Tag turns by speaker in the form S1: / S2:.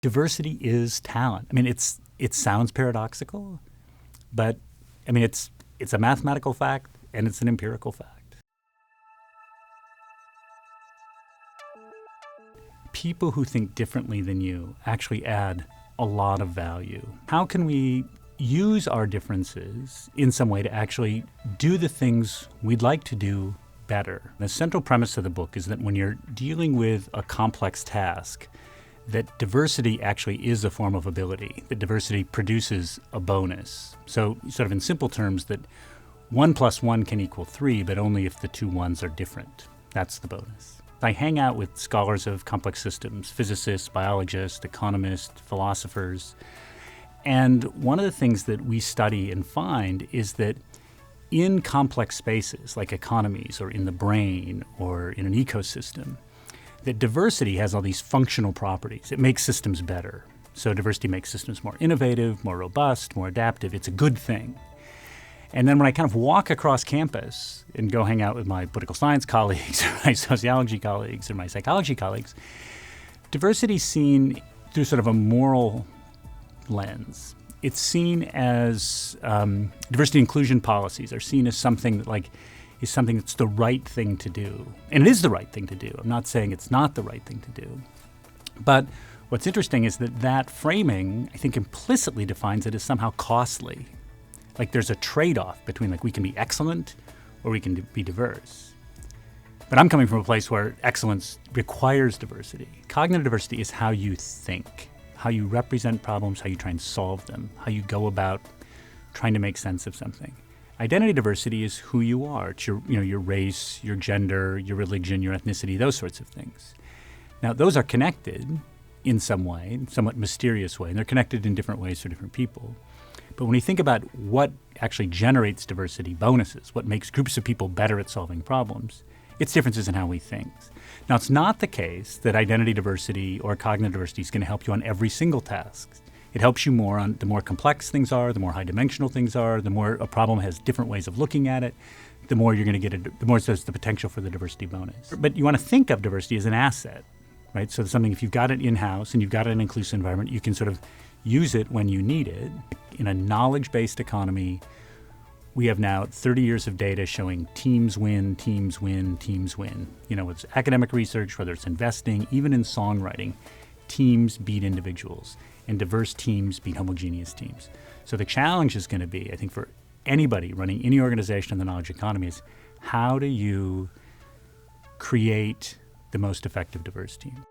S1: Diversity is talent. I mean, it sounds paradoxical, but I mean, it's a mathematical fact and it's an empirical fact. People who think differently than you actually add a lot of value. How can we use our differences in some way to actually do the things we'd like to do better? The central premise of the book is that when you're dealing with a complex task, that diversity actually is a form of ability, that diversity produces a bonus. So sort of in simple terms, that 1 + 1 can equal 3, but only if the two ones are different. That's the bonus. I hang out with scholars of complex systems, physicists, biologists, economists, philosophers, and one of the things that we study and find is that in complex spaces like economies or in the brain or in an ecosystem, that diversity has all these functional properties. It makes systems better. So diversity makes systems more innovative, more robust, more adaptive. It's a good thing. And then when I kind of walk across campus and go hang out with my political science colleagues, or my sociology colleagues, or my psychology colleagues, diversity is seen through sort of a moral lens. It's seen as diversity inclusion policies are seen as something that is something that's the right thing to do. And it is the right thing to do. I'm not saying it's not the right thing to do. But what's interesting is that framing, I think, implicitly defines it as somehow costly. Like there's a trade-off between we can be excellent or we can be diverse. But I'm coming from a place where excellence requires diversity. Cognitive diversity is how you think, how you represent problems, how you try and solve them, how you go about trying to make sense of something. Identity diversity is who you are. It's your race, your gender, your religion, your ethnicity, those sorts of things. Now, those are connected in some way, somewhat mysterious way, and they're connected in different ways for different people. But when you think about what actually generates diversity bonuses, what makes groups of people better at solving problems, it's differences in how we think. Now, it's not the case that identity diversity or cognitive diversity is going to help you on every single task. It helps you more on the more complex things are, the more high-dimensional things are, the more a problem has different ways of looking at it, the more you're going to get the more there's the potential for the diversity bonus. But you want to think of diversity as an asset, right? So something, if you've got it in-house and you've got it in an inclusive environment, you can sort of use it when you need it. In a knowledge-based economy, we have now 30 years of data showing teams win, teams win, teams win. It's academic research, whether it's investing, even in songwriting, teams beat individuals, and diverse teams beat homogeneous teams. So the challenge is going to be, I think, for anybody running any organization in the knowledge economy is how do you create the most effective diverse team?